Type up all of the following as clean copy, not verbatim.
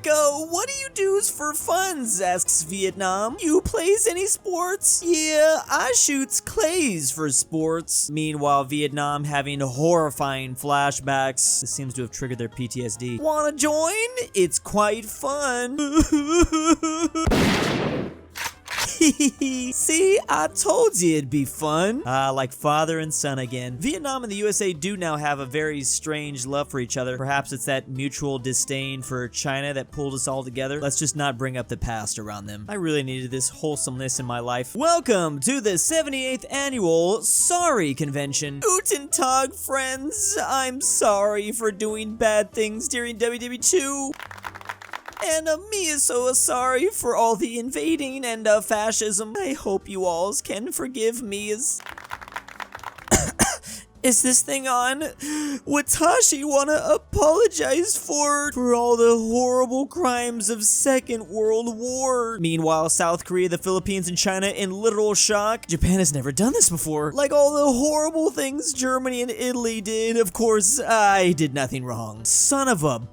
America, what do you do for funs? Asks Vietnam. You plays any sports? Yeah, I shoots clays for sports. Meanwhile, Vietnam having horrifying flashbacks. This seems to have triggered their PTSD. Wanna join? It's quite fun. See, I told you it'd be fun. Like father and son again. Vietnam and the USA do now have a very strange love for each other. Perhaps it's that mutual disdain for China that pulled us all together. Let's just not bring up the past around them. I really needed this wholesomeness in my life. Welcome to the 78th annual Sorry Convention. Guten Tag, friends. I'm sorry for doing bad things during WW2. And me is so sorry for all the invading and fascism. I hope you alls can forgive me as... Is this thing on? Watashi wanna apologize for all the horrible crimes of Second World War. Meanwhile, South Korea, the Philippines, and China in literal shock. Japan has never done this before. Like all the horrible things Germany and Italy did. Of course, I did nothing wrong. Son of a...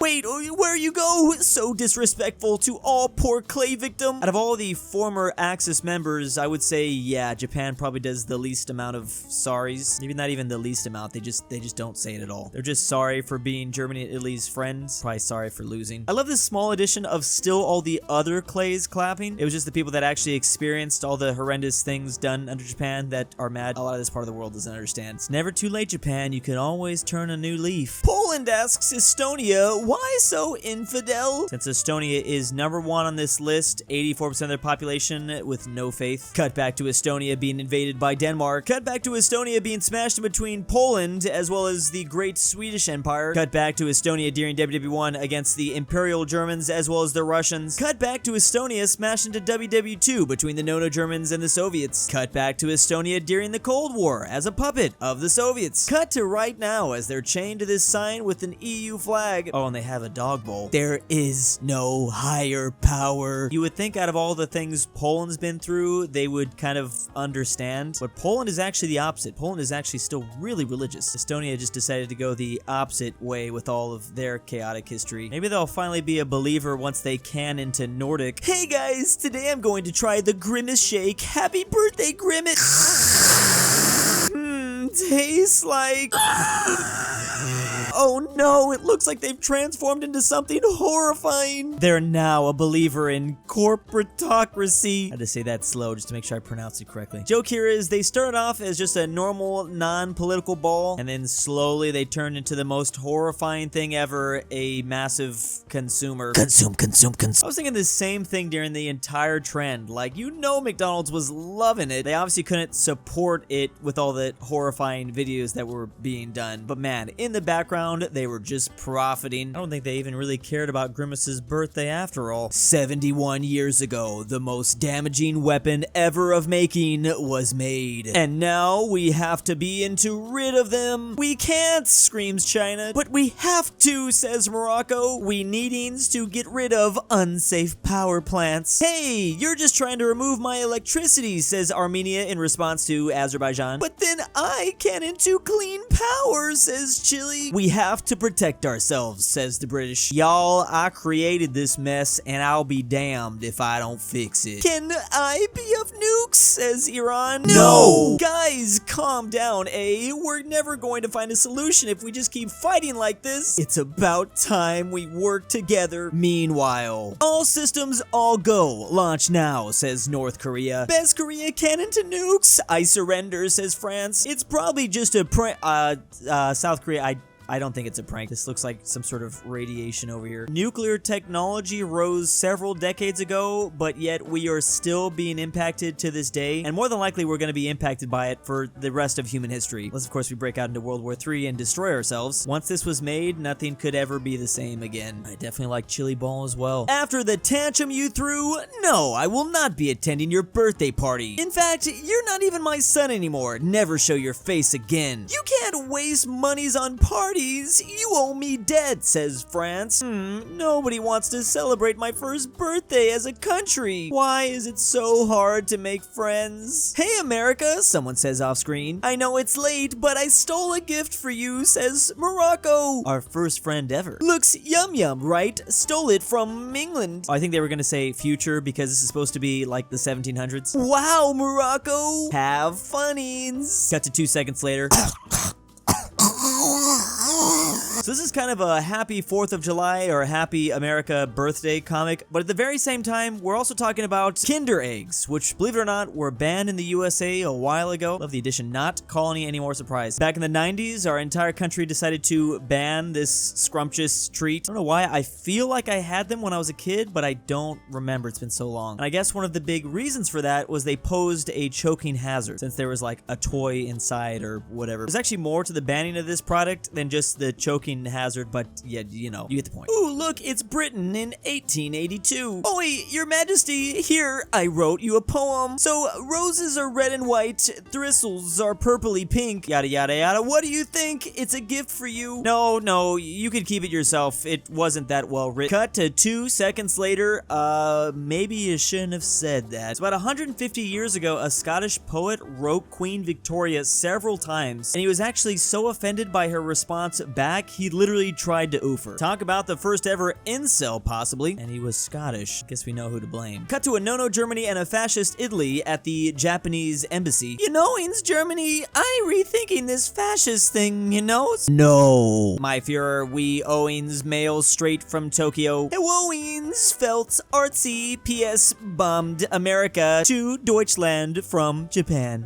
Wait, where you go? So disrespectful to all poor clay victim. Out of all the former Axis members, I would say, yeah, Japan probably does the least amount of sorries. Maybe not even the least amount. They just don't say it at all. They're just sorry for being Germany and Italy's friends. Probably sorry for losing. I love this small edition of still all the other clays clapping. It was just the people that actually experienced all the horrendous things done under Japan that are mad. A lot of this part of the world doesn't understand. It's never too late, Japan. You can always turn a new leaf. Poland asks Estonia, why so infidel? Since Estonia is #1 on this list, 84% of their population with no faith. Cut back to Estonia being invaded by Denmark. Cut back to Estonia being smashed in between Poland as well as the Great Swedish Empire. Cut back to Estonia during WW1 against the Imperial Germans as well as the Russians. Cut back to Estonia smashed into WW2 between the Nono Germans and the Soviets. Cut back to Estonia during the Cold War as a puppet of the Soviets. Cut to right now as they're chained to this sign with an EU flag. Oh, and they have a dog bowl. There is no higher power. You would think out of all the things Poland's been through, they would kind of understand, but Poland is actually the opposite. Poland is actually still really religious. Estonia just decided to go the opposite way with all of their chaotic history. Maybe they'll finally be a believer once they can into Nordic. Hey guys, today I'm going to try the Grimace Shake. Happy birthday, Grimace! Tastes like... Oh no, it looks like they've transformed into something horrifying. They're now a believer in corporatocracy. I had to say that slow just to make sure I pronounced it correctly. Joke here is they started off as just a normal non-political ball, and then slowly they turned into the most horrifying thing ever, a massive consumer. Consume. I was thinking the same thing during the entire trend. Like, you know McDonald's was loving it. They obviously couldn't support it with all the horrifying videos that were being done. But man, in the background, they were just profiting. I don't think they even really cared about Grimace's birthday after all. 71 years ago, the most damaging weapon ever of making was made. And now we have to be rid of them. We can't, screams China. But we have to, says Morocco. We needings to get rid of unsafe power plants. Hey, you're just trying to remove my electricity, says Armenia in response to Azerbaijan. But then I can into clean power, says Chile. We have to protect ourselves, says the British. Y'all, I created this mess and I'll be damned if I don't fix it. Can I be of nukes, says Iran. No! Guys, calm down, eh? We're never going to find a solution if we just keep fighting like this. It's about time we work together. Meanwhile, all systems all go. Launch now, says North Korea. Best Korea cannon to nukes. I surrender, says France. It's probably just a South Korea, I don't think it's a prank. This looks like some sort of radiation over here. Nuclear technology rose several decades ago, but yet we are still being impacted to this day. And more than likely, we're going to be impacted by it for the rest of human history. Unless, of course, we break out into World War III and destroy ourselves. Once this was made, nothing could ever be the same again. I definitely like chili ball as well. After the tantrum you threw, no, I will not be attending your birthday party. In fact, you're not even my son anymore. Never show your face again. You can't waste monies on parties parties? You owe me debt, says France. Nobody wants to celebrate my first birthday as a country. Why is it so hard to make friends? Hey America, someone says off screen. I know it's late, but I stole a gift for you, says Morocco. Our first friend ever. Looks yum yum, right? Stole it from England. Oh, I think they were gonna say future because this is supposed to be like the 1700s. Wow, Morocco! Have funnings! Cut to 2 seconds later. So this is kind of a happy 4th of July or happy America birthday comic, but at the very same time, we're also talking about Kinder eggs, which, believe it or not, were banned in the USA a while ago. Love the addition, not calling any more surprise. Back in the 90s, our entire country decided to ban this scrumptious treat. I don't know why, I feel like I had them when I was a kid, but I don't remember, it's been so long. And I guess one of the big reasons for that was they posed a choking hazard, since there was like a toy inside or whatever. There's actually more to the banning of this product than just the choking hazard, but yeah, you know, you get the point. Ooh, look, it's Britain in 1882. Oi, your majesty, here, I wrote you a poem. So, roses are red and white, thistles are purpley pink, yada yada yada. What do you think? It's a gift for you. No, you could keep it yourself. It wasn't that well written. Cut to 2 seconds later, maybe you shouldn't have said that. It's about 150 years ago, a Scottish poet wrote Queen Victoria several times, and he was actually so offended by her response back, he literally tried to oof her. Talk about the first ever incel, possibly. And he was Scottish. Guess we know who to blame. Cut to a no-no Germany and a fascist Italy at the Japanese embassy. You know, ins Germany, I rethinking this fascist thing, you know? No. My Führer, we owings mail straight from Tokyo. Owings felt artsy, PS bombed America to Deutschland from Japan.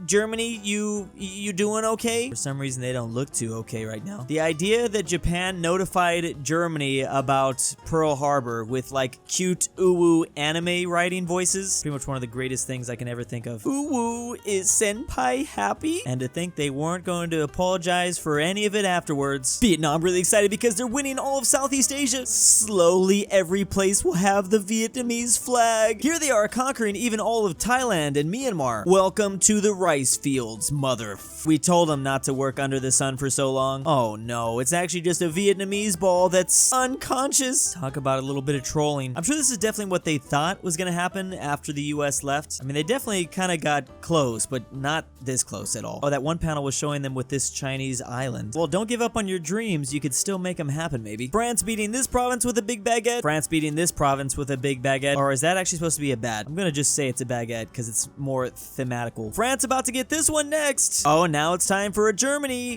Germany, you doing okay? For some reason, they don't look too okay right now. The idea that Japan notified Germany about Pearl Harbor with like cute uwu anime writing voices, pretty much one of the greatest things I can ever think of. Uwu, is senpai happy? And to think they weren't going to apologize for any of it afterwards. Vietnam really excited because they're winning all of Southeast Asia. Slowly every place will have the Vietnamese flag. Here they are conquering even all of Thailand and Myanmar. Welcome to the rice fields, mother. We told them not to work under the sun for so long. Oh no, it's actually just a Vietnamese ball that's unconscious. Talk about a little bit of trolling. I'm sure this is definitely what they thought was gonna happen after the US left. I mean, they definitely kind of got close, but not this close at all. Oh, that one panel was showing them with this Chinese island. Well, don't give up on your dreams. You could still make them happen, maybe. France beating this province with a big baguette. France beating this province with a big baguette. Or is that actually supposed to be a bad? I'm gonna just say it's a baguette because it's more thematical. France about to get this one next. Oh, now it's time for a Germany.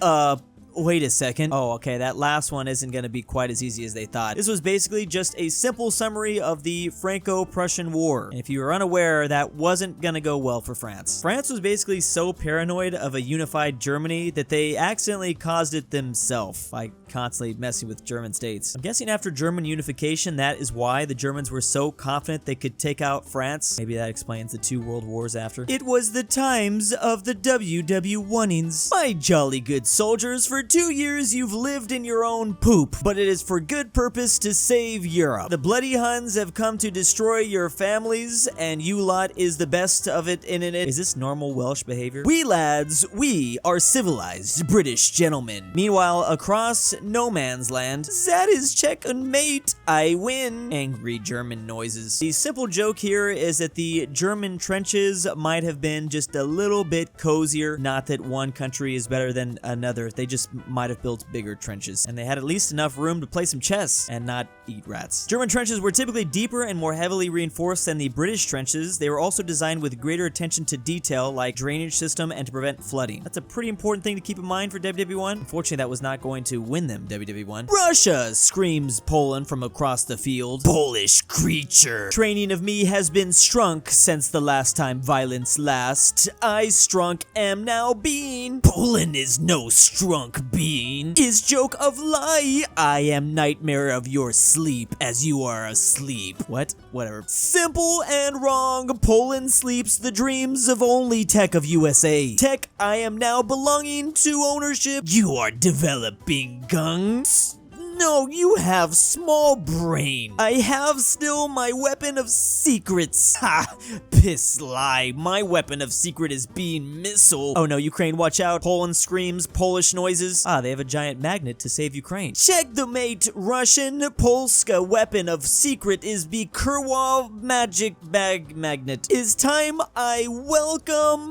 Wait a second. Oh, okay, that last one isn't gonna be quite as easy as they thought. This was basically just a simple summary of the Franco-Prussian War. And if you were unaware, that wasn't gonna go well for France. France was basically so paranoid of a unified Germany that they accidentally caused it themselves by constantly messing with German states. I'm guessing after German unification, that is why the Germans were so confident they could take out France. Maybe that explains the 2 world wars after. It was the times of the WW1ings. My jolly good soldiers, for 2 years you've lived in your own poop, but it is for good purpose to save Europe. The bloody Huns have come to destroy your families, and you lot is the best of it in it. Is this normal Welsh behavior? We lads, we are civilized British gentlemen. Meanwhile, across no man's land, that is checkmate, I win. Angry German noises. The simple joke here is that the German trenches might have been just a little bit cozier. Not that one country is better than another. They just might have built bigger trenches. And they had at least enough room to play some chess and not eat rats. German trenches were typically deeper and more heavily reinforced than the British trenches. They were also designed with greater attention to detail, like drainage system and to prevent flooding. That's a pretty important thing to keep in mind for WW1. Unfortunately, that was not going to win them WW1. Russia, screams Poland from across the field. Polish creature. Training of me has been strunk since the last time violence last. I strunk am now being. Poland is no strunk being. Is joke of lie. I am nightmare of your sleep as you are asleep. What? Whatever. Simple and wrong. Poland sleeps the dreams of only tech of USA. Tech, I am now belonging to ownership. You are developing gungs. No, you have small brain. I have still my weapon of secrets. Ha! Piss lie. My weapon of secret is being missile. Oh no, Ukraine, watch out. Poland screams, Polish noises. Ah, they have a giant magnet to save Ukraine. Check the mate. Russian Polska weapon of secret is the Kerwal magic bag magnet. Is time I welcome.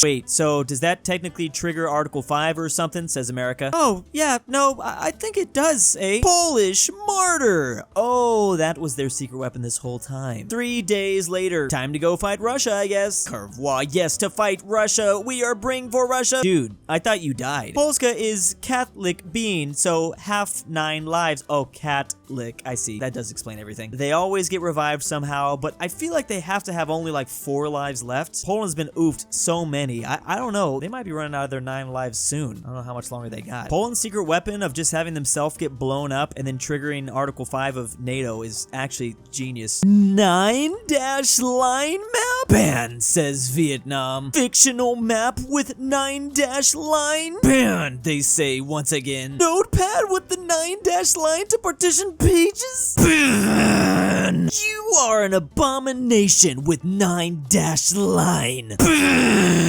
Wait, so does that technically trigger Article 5 or something, says America? Oh, yeah, no, I think it does, eh? Polish martyr! Oh, that was their secret weapon this whole time. 3 days later, time to go fight Russia, I guess. Kerwal, yes, to fight Russia. We are bring for Russia. Dude, I thought you died. Polska is Catholic being, so half 9 lives. Oh, Catholic, I see. That does explain everything. They always get revived somehow, but I feel like they have to have only like 4 lives left. Poland's been oofed so many. I don't know. They might be running out of their 9 lives soon. I don't know how much longer they got. Poland's secret weapon of just having themselves get blown up and then triggering Article 5 of NATO is actually genius. 9-line map? Ban, says Vietnam. Fictional map with 9-line? Ban, they say once again. Notepad with the 9-line to partition pages? Ban. You are an abomination with 9-line.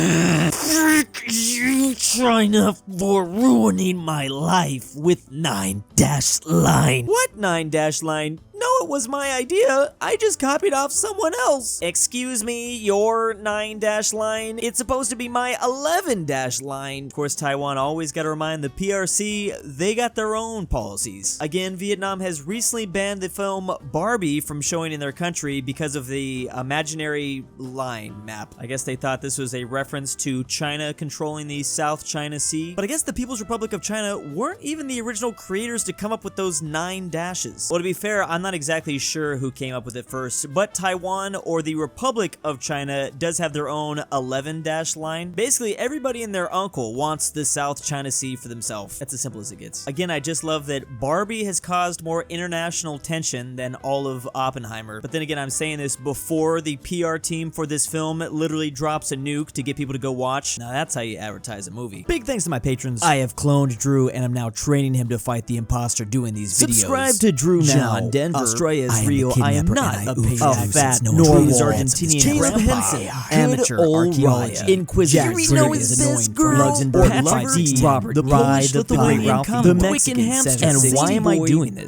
Frick you, China, for ruining my life with 9-line. What 9-line? No, it was my idea. I just copied off someone else. Excuse me, your 9-line. It's supposed to be my 11-line. Of course, Taiwan always got to remind the PRC they got their own policies. Again, Vietnam has recently banned the film Barbie from showing in their country because of the imaginary line map. I guess they thought this was a reference to China controlling the South China Sea. But I guess the People's Republic of China weren't even the original creators to come up with those 9 dashes. Well, to be fair, I'm not exactly sure who came up with it first, but Taiwan or the Republic of China does have their own 11-line. Basically, everybody and their uncle wants the South China Sea for themselves. That's as simple as it gets. Again, I just love that Barbie has caused more international tension than all of Oppenheimer. But then again, I'm saying this before the PR team for this film literally drops a nuke to get people to go watch. Now that's how you advertise a movie. Big thanks to my patrons. I have cloned Drew and I'm now training him to fight the imposter doing these videos. Subscribe to Drew now. John Denver. Australia is real. I am not a paid aPhatNarwhal. Argentinian grandpa. Amateur. Archaeology. Inquisitor. KirinoIsBestGirl. Luxembourg-Lover. Robert. The Polish-Lithuanian Commonwealth. The Twickenhamster. And why am I doing this?